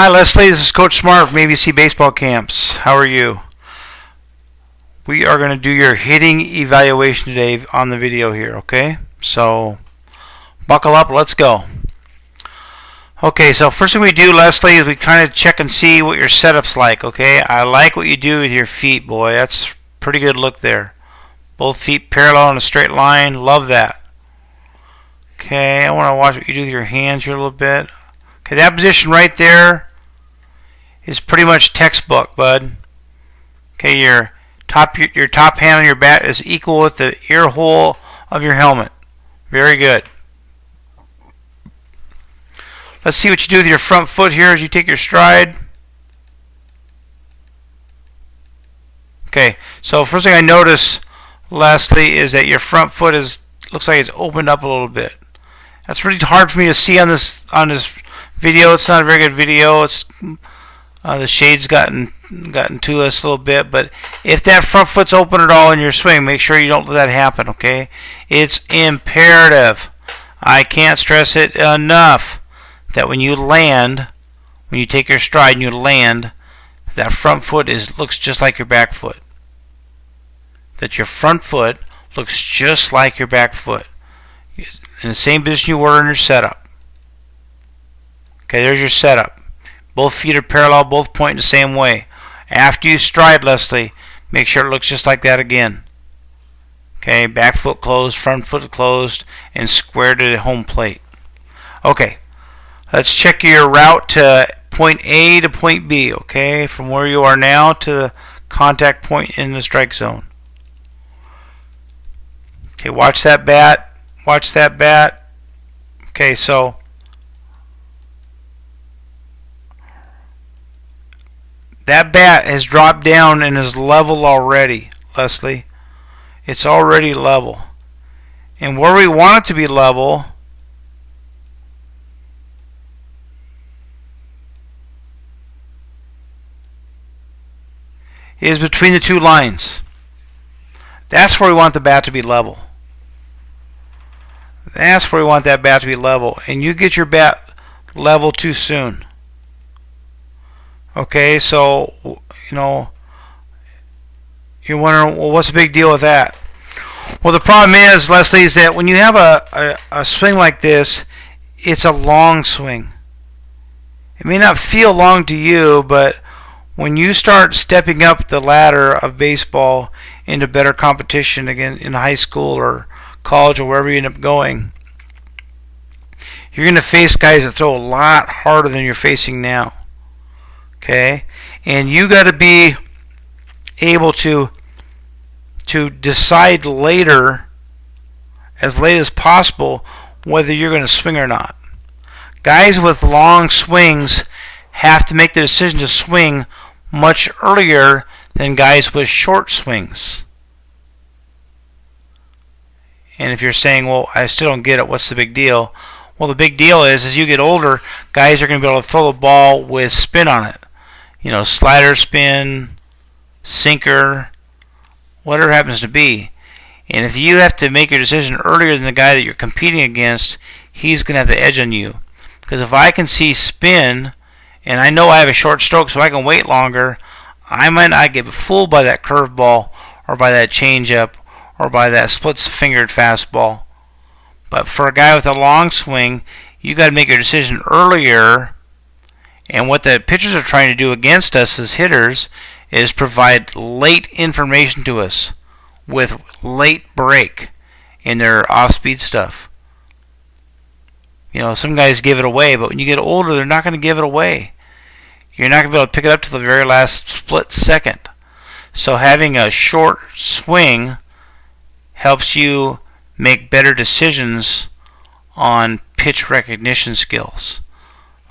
Hi Leslie, this is Coach Smart from ABC Baseball Camps. How are you? We are going to do your hitting evaluation today on the video here, okay? So buckle up, let's go. Okay, so first thing we do, Leslie, is we kind of check and see what your setup's like, okay? I like what you do with your feet, boy. That's a pretty good look there. Both feet parallel in a straight line. Love that. Okay, I want to watch what you do with your hands here a little bit. Okay, that position right there is pretty much textbook, bud. Okay, your top hand on your bat is equal with the ear hole of your helmet. Very good. Let's see what you do with your front foot here as you take your stride. Okay, so first thing I notice, Leslie, is that your front foot looks like it's opened up a little bit. That's really hard for me to see on this video. It's not a very good video. It's the shade's gotten to us a little bit, but if that front foot's open at all in your swing, make sure you don't let that happen, okay? It's imperative. I can't stress it enough that when you land, when you take your stride and you land, that front foot looks just like your back foot. That your front foot looks just like your back foot. In the same position you were in your setup. Okay, there's your setup. Both feet are parallel, both pointing the same way. After you stride, Leslie, make sure it looks just like that again. Okay, back foot closed, front foot closed, and square to the home plate. Okay, let's check your route to point A to point B, okay, from where you are now to the contact point in the strike zone. Okay, watch that bat. Watch that bat. Okay, so that bat has dropped down and is level already, Leslie. It's already level. And where we want it to be level is between the two lines. That's where we want the bat to be level. That's where we want that bat to be level. And you get your bat level too soon. Okay, so, you're wondering, well, what's the big deal with that? Well, the problem is, Leslie, is that when you have a swing like this, it's a long swing. It may not feel long to you, but when you start stepping up the ladder of baseball into better competition again in high school or college or wherever you end up going, you're going to face guys that throw a lot harder than you're facing now. Okay, and you got to be able to decide later, as late as possible, whether you're going to swing or not. Guys with long swings have to make the decision to swing much earlier than guys with short swings. And if you're saying, well, I still don't get it, what's the big deal? Well, the big deal is, as you get older, guys are going to be able to throw the ball with spin on it. Slider spin, sinker, whatever it happens to be. And if you have to make your decision earlier than the guy that you're competing against, he's going to have the edge on you. Because if I can see spin, and I know I have a short stroke so I can wait longer, I might not get fooled by that curveball or by that changeup or by that split-fingered fastball. But for a guy with a long swing, you got to make your decision earlier. And what the pitchers are trying to do against us as hitters is provide late information to us with late break in their off-speed stuff. Some guys give it away, but when you get older, they're not going to give it away. You're not going to be able to pick it up to the very last split second. So having a short swing helps you make better decisions on pitch recognition skills.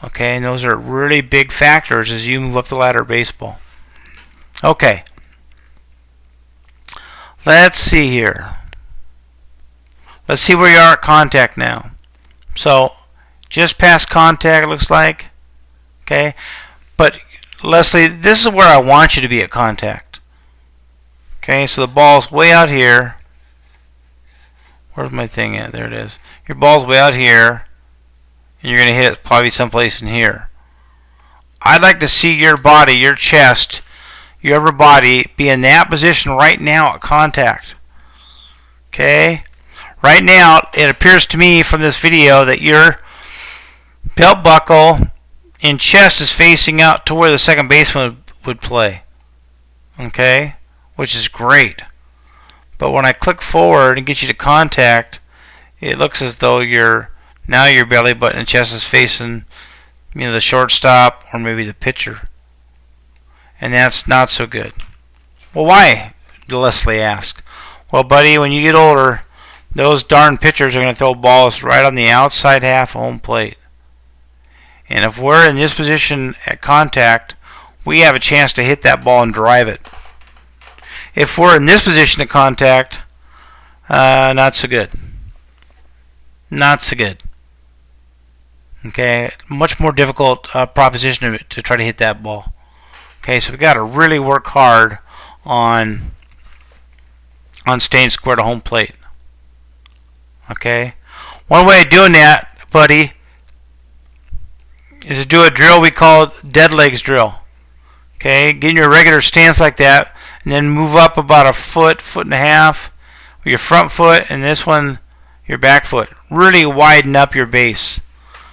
Okay, and those are really big factors as you move up the ladder of baseball. Okay. Let's see here. Let's see where you are at contact now. So, just past contact, it looks like. Okay. But, Leslie, this is where I want you to be at contact. Okay, so the ball's way out here. Where's my thing at? There it is. Your ball's way out here, and you're going to hit it probably someplace in here. I'd like to see your body, your chest, your upper body be in that position right now at contact. Okay? Right now, it appears to me from this video that your belt buckle and chest is facing out to where the second baseman would play. Okay? Which is great. But when I click forward and get you to contact, it looks as though now your belly button and chest is facing the shortstop or maybe the pitcher. And that's not so good. Well, why? Leslie asked. Well, buddy, when you get older, those darn pitchers are going to throw balls right on the outside half of home plate. And if we're in this position at contact, we have a chance to hit that ball and drive it. If we're in this position at contact, not so good. Not so good. Okay, much more difficult proposition to try to hit that ball. Okay, so we got to really work hard on staying square to home plate. Okay, one way of doing that, buddy, is to do a drill we call dead legs drill. Okay, get in your regular stance like that, and then move up about a foot, foot and a half with your front foot, and this one your back foot. Really widen up your base.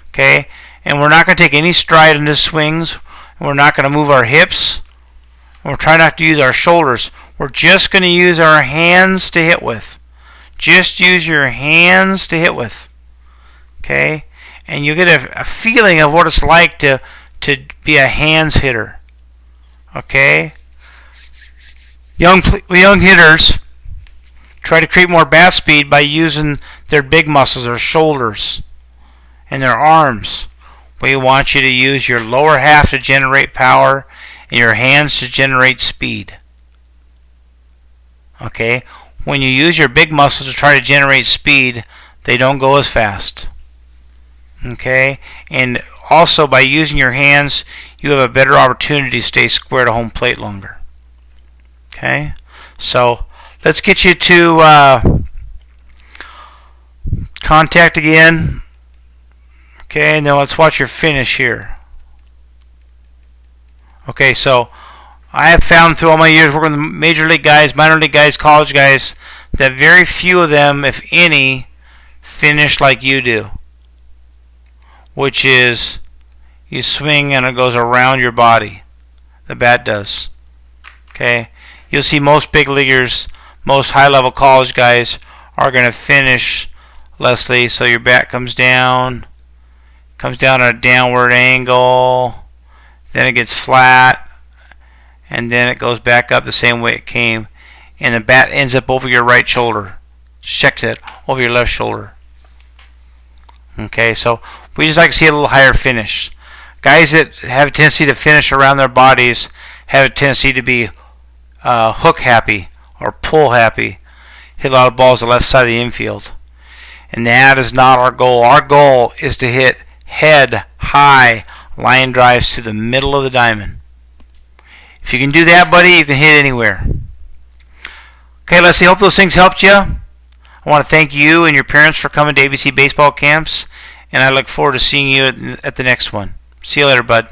Okay, and we're not going to take any stride in this swings. And we're not going to move our hips. And we're trying not to use our shoulders. We're just going to use our hands to hit with. Just use your hands to hit with. Okay, and you get a feeling of what it's like to be a hands hitter. Okay, young hitters try to create more bat speed by using their big muscles, their shoulders, and their arms. We want you to use your lower half to generate power and your hands to generate speed. Okay? When you use your big muscles to try to generate speed, they don't go as fast. Okay? And also by using your hands, you have a better opportunity to stay square to home plate longer. Okay? So, let's get you to contact again. Okay, now let's watch your finish here. Okay, so I have found through all my years working with major league guys, minor league guys, college guys, that very few of them, if any, finish like you do. Which is, you swing and it goes around your body. The bat does. Okay, you'll see most big leaguers, most high-level college guys are going to finish, Leslie, so your bat comes down at a downward angle, then it gets flat, and then it goes back up the same way it came, and the bat ends up over your right shoulder. Check that, over your left shoulder. Okay, so we just like to see a little higher finish. Guys that have a tendency to finish around their bodies have a tendency to be hook happy or pull happy, hit a lot of balls on the left side of the infield. And that is not our goal. Our goal is to hit head high line drives to the middle of the diamond. If you can do that, buddy, you can hit anywhere. Okay, let's see. Hope those things helped you. I want to thank you and your parents for coming to ABC baseball camps, and I look forward to seeing you at the next one. See you later, bud.